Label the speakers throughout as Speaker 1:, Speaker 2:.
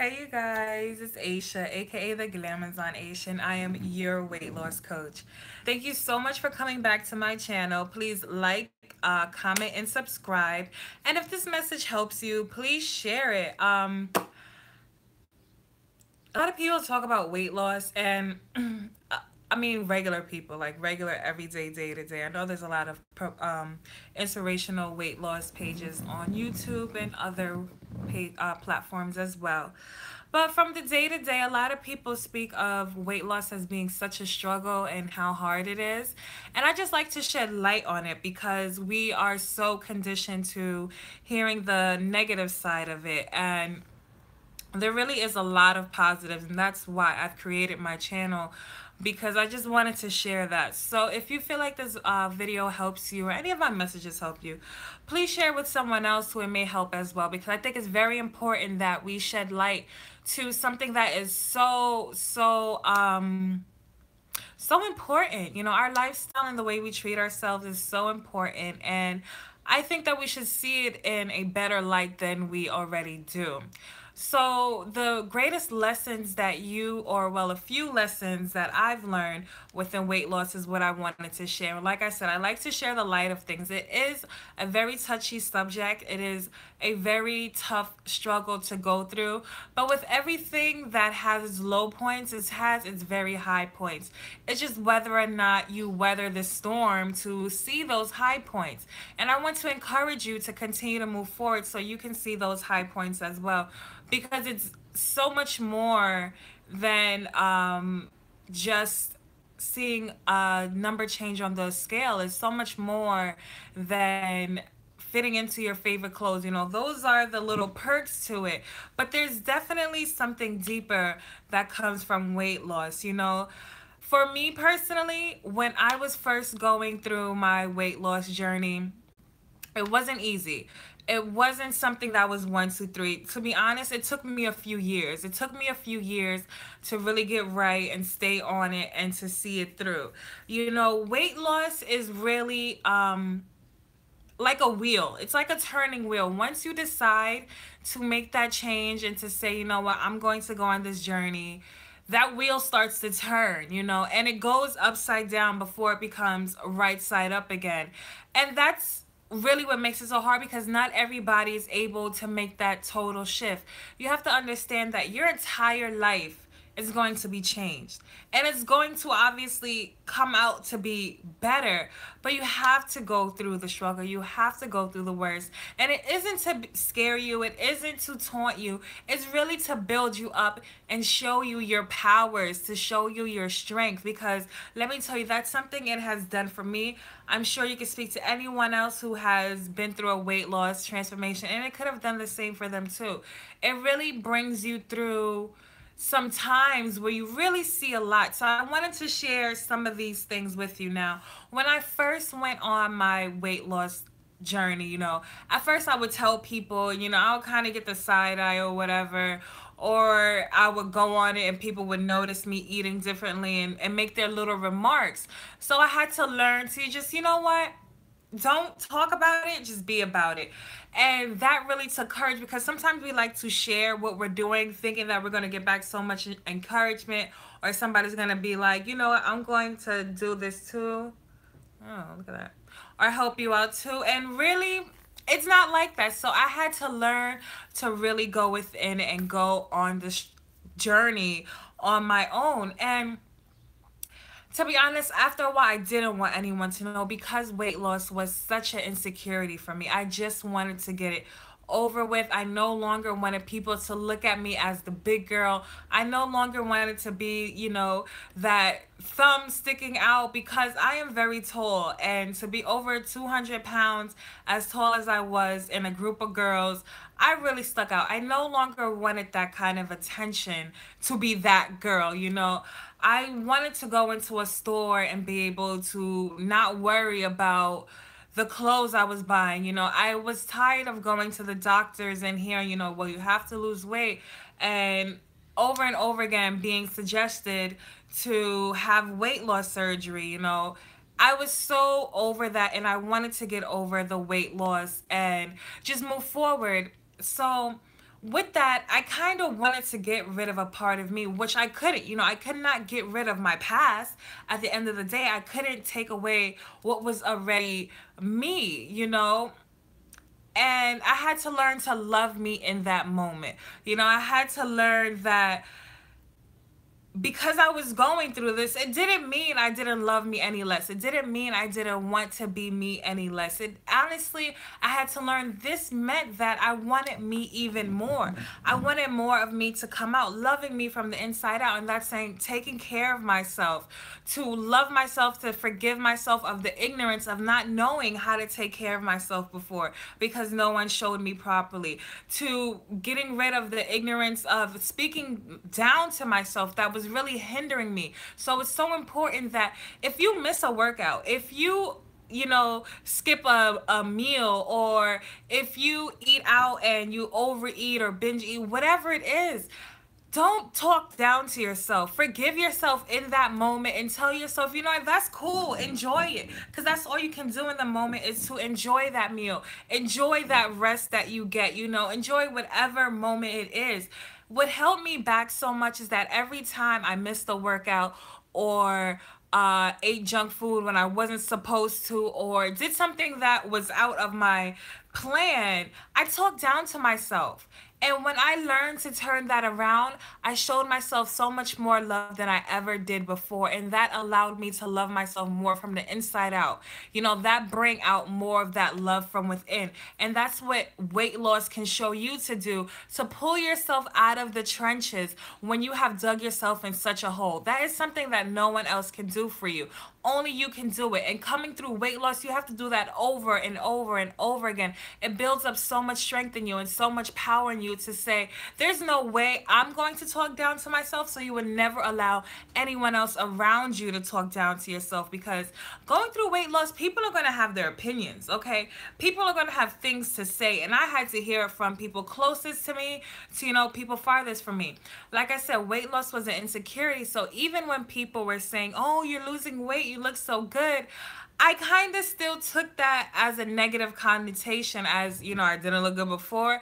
Speaker 1: Hey you guys, it's Aisha, aka the Glamazon Asian. I am your weight loss coach. Thank you so much for coming back to my channel. Please like, comment, and subscribe. And if this message helps you, please share it. A lot of people talk about weight loss, and I mean regular people, like regular everyday day to day. I know there's a lot of inspirational weight loss pages on YouTube and other platforms as well. But from the day to day, a lot of people speak of weight loss as being such a struggle and how hard it is. And I just like to shed light on it because we are so conditioned to hearing the negative side of it. And there really is a lot of positives, and that's why I've created my channel, because I just wanted to share that. So if you feel like this video helps you or any of my messages help you, please share with someone else who it may help as well, because I think it's very important that we shed light to something that is so important. You know, our lifestyle and the way we treat ourselves is so important, and I think that we should see it in a better light than we already do. So, the greatest lessons that you, or well, a few lessons that I've learned within weight loss is what I wanted to share. Like I said, I like to share the light of things. It is a very touchy subject, it is a very tough struggle to go through. But with everything that has its low points, it has its very high points. It's just whether or not you weather the storm to see those high points. And I want to encourage you to continue to move forward so you can see those high points as well, because it's so much more than just seeing a number change on the scale. Is so much more than fitting into your favorite clothes. You know, those are the little perks to it. But there's definitely something deeper that comes from weight loss, you know. For me personally, when I was first going through my weight loss journey, it wasn't easy. It wasn't something that was one, two, three. To be honest, it took me a few years. It took me a few years to really get right and stay on it and to see it through. You know, weight loss is really like a wheel. It's like a turning wheel. Once you decide to make that change and to say, you know what, I'm going to go on this journey, that wheel starts to turn, you know, and it goes upside down before it becomes right side up again. And that's really what makes it so hard, because not everybody is able to make that total shift. You have to understand that your entire life is going to be changed, and it's going to obviously come out to be better, but you have to go through the struggle, you have to go through the worst. And it isn't to scare you, it isn't to taunt you, it's really to build you up and show you your powers, to show you your strength. Because let me tell you, that's something it has done for me. I'm sure you can speak to anyone else who has been through a weight loss transformation, and it could have done the same for them too. It really brings you through some times where you really see a lot. So I wanted to share some of these things with you now. When I first went on my weight loss journey, you know, at first I would tell people, you know, I would kind of get the side eye or whatever, or I would go on it and people would notice me eating differently and make their little remarks. So I had to learn to just, you know what, don't talk about it, just be about it. And that really took courage, because sometimes we like to share what we're doing thinking that we're going to get back so much encouragement, or somebody's going to be like, you know what, I'm going to do this too. Oh, look at that. Or help you out too. And really, it's not like that. So I had to learn to really go within and go on this journey on my own. And to be honest, after a while, I didn't want anyone to know, because weight loss was such an insecurity for me. I just wanted to get it over with. I no longer wanted people to look at me as the big girl. I no longer wanted to be, you know, that thumb sticking out, because I am very tall. And to be over 200 pounds, as tall as I was in a group of girls, I really stuck out. I no longer wanted that kind of attention to be that girl, you know. I wanted to go into a store and be able to not worry about the clothes I was buying. You know, I was tired of going to the doctors and hearing, you know, well, you have to lose weight, and over again being suggested to have weight loss surgery, you know. I was so over that, and I wanted to get over the weight loss and just move forward. So with that, I kind of wanted to get rid of a part of me, which I couldn't. I could not get rid of my past. At the end of the day, I couldn't take away what was already me. And I had to learn to love me in that moment. I had to learn that because I was going through this, it didn't mean I didn't love me any less. It didn't mean I didn't want to be me any less. It honestly, I had to learn this meant that I wanted me even more. I wanted more of me to come out, loving me from the inside out. And that's saying taking care of myself, to love myself, to forgive myself of the ignorance of not knowing how to take care of myself before because no one showed me properly, to getting rid of the ignorance of speaking down to myself that was really hindering me. So it's so important that if you miss a workout, if skip a meal, or if you eat out and you overeat or binge eat, whatever it is, don't talk down to yourself. Forgive yourself in that moment and tell yourself, that's cool. Enjoy it. Because that's all you can do in the moment is to enjoy that meal. Enjoy that rest that you get, enjoy whatever moment it is. What held me back so much is that every time I missed a workout or ate junk food when I wasn't supposed to, or did something that was out of my plan, I talked down to myself. And when I learned to turn that around, I showed myself so much more love than I ever did before. And that allowed me to love myself more from the inside out. That bring out more of that love from within. And that's what weight loss can show you to do, to pull yourself out of the trenches when you have dug yourself in such a hole. That is something that no one else can do for you. Only you can do it. And coming through weight loss, you have to do that over and over and over again. It builds up so much strength in you and so much power in you to say, there's no way I'm going to talk down to myself. So you would never allow anyone else around you to talk down to yourself, because going through weight loss, people are going to have their opinions, okay? People are going to have things to say. And I had to hear it from people closest to me to, people farthest from me. Like I said, weight loss was an insecurity. So even when people were saying, oh, you're losing weight, you look so good, I kind of still took that as a negative connotation, as, I didn't look good before.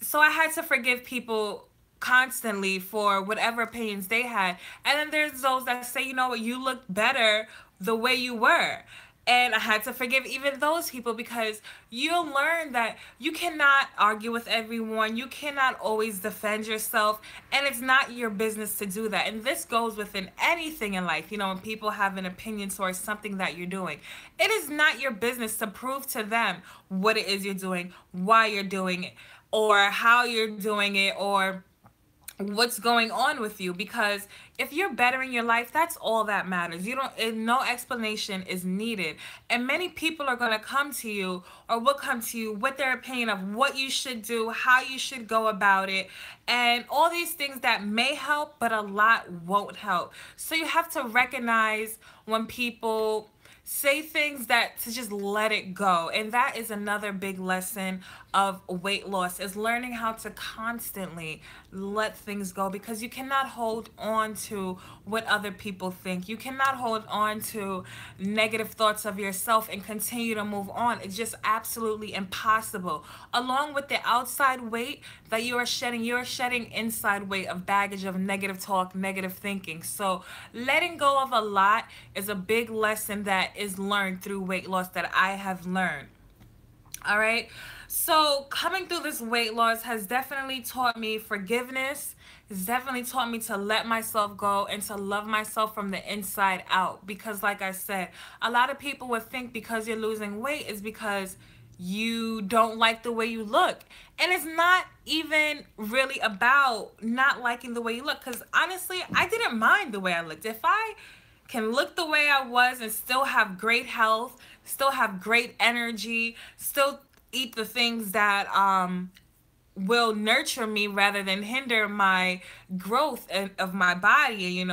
Speaker 1: So I had to forgive people constantly for whatever opinions they had. And then there's those that say, you know what, you look better the way you were. And I had to forgive even those people, because you'll learn that you cannot argue with everyone. You cannot always defend yourself. And it's not your business to do that. And this goes within anything in life. When people have an opinion towards something that you're doing, it is not your business to prove to them what it is you're doing, why you're doing it, or how you're doing it, or what's going on with you. Because if you're bettering your life, that's all that matters. No explanation is needed. And many people are going to come to you, or will come to you with their opinion of what you should do, how you should go about it, and all these things that may help, but a lot won't help. So you have to recognize when people say things, that to just let it go. And that is another big lesson of weight loss, is learning how to constantly let things go, because you cannot hold on to what other people think. You cannot hold on to negative thoughts of yourself and continue to move on. It's just absolutely impossible. Along with the outside weight that you are shedding inside weight of baggage of negative talk, negative thinking. So letting go of a lot is a big lesson that is learned through weight loss, that I have learned. All right. So coming through this weight loss has definitely taught me forgiveness. It's definitely taught me to let myself go and to love myself from the inside out. Because like I said, a lot of people would think because you're losing weight is because you don't like the way you look. And it's not even really about not liking the way you look. Because honestly, I didn't mind the way I looked. If I can look the way I was and still have great health, still have great energy, still eat the things that will nurture me rather than hinder my growth of my body,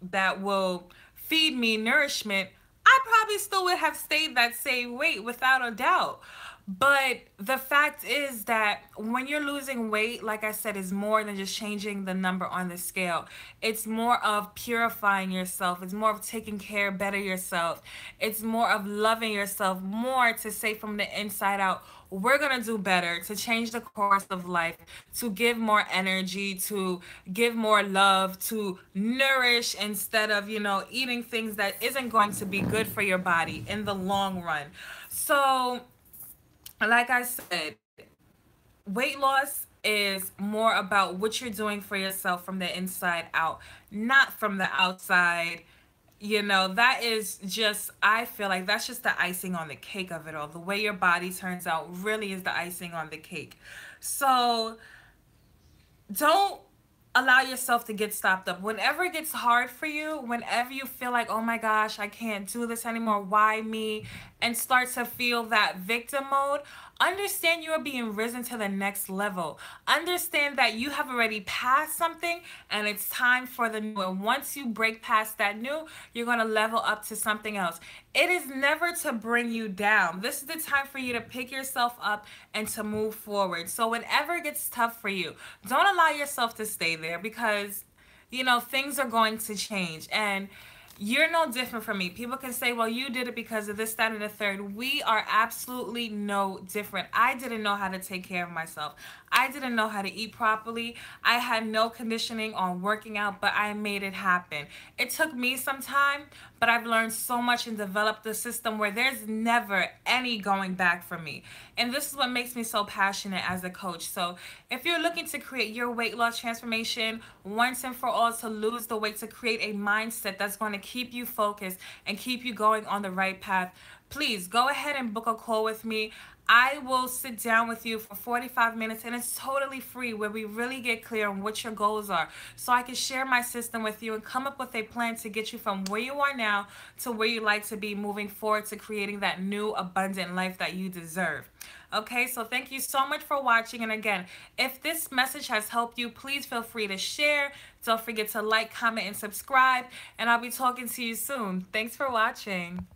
Speaker 1: that will feed me nourishment, I probably still would have stayed that same weight without a doubt. But the fact is that when you're losing weight, like I said, is more than just changing the number on the scale. It's more of purifying yourself. It's more of taking care better yourself. It's more of loving yourself more, to say from the inside out we're going to do better to change the course of life, to give more energy, to give more love, to nourish instead of, eating things that isn't going to be good for your body in the long run. So, like I said, weight loss is more about what you're doing for yourself from the inside out, not from the outside. That is just, I feel like that's just the icing on the cake of it all. The way your body turns out really is the icing on the cake. So don't allow yourself to get stopped up. Whenever it gets hard for you, whenever you feel like, oh my gosh, I can't do this anymore, why me? And start to feel that victim mode, understand you are being risen to the next level. Understand that you have already passed something and it's time for the new. And once you break past that new, you're going to level up to something else. It is never to bring you down. This is the time for you to pick yourself up and to move forward. So whenever it gets tough for you, don't allow yourself to stay there, because things are going to change. And you're no different from me. People can say, well, you did it because of this, that, and the third. We are absolutely no different. I didn't know how to take care of myself. I didn't know how to eat properly. I had no conditioning on working out, but I made it happen. It took me some time, but I've learned so much and developed a system where there's never any going back for me. And this is what makes me so passionate as a coach. So if you're looking to create your weight loss transformation once and for all, to lose the weight, to create a mindset that's going to keep you focused and keep you going on the right path, please go ahead and book a call with me. I will sit down with you for 45 minutes, and it's totally free, where we really get clear on what your goals are, so I can share my system with you and come up with a plan to get you from where you are now to where you like to be moving forward, to creating that new abundant life that you deserve. Okay, so thank you so much for watching. And again, if this message has helped you, please feel free to share. Don't forget to like, comment, and subscribe. And I'll be talking to you soon. Thanks for watching.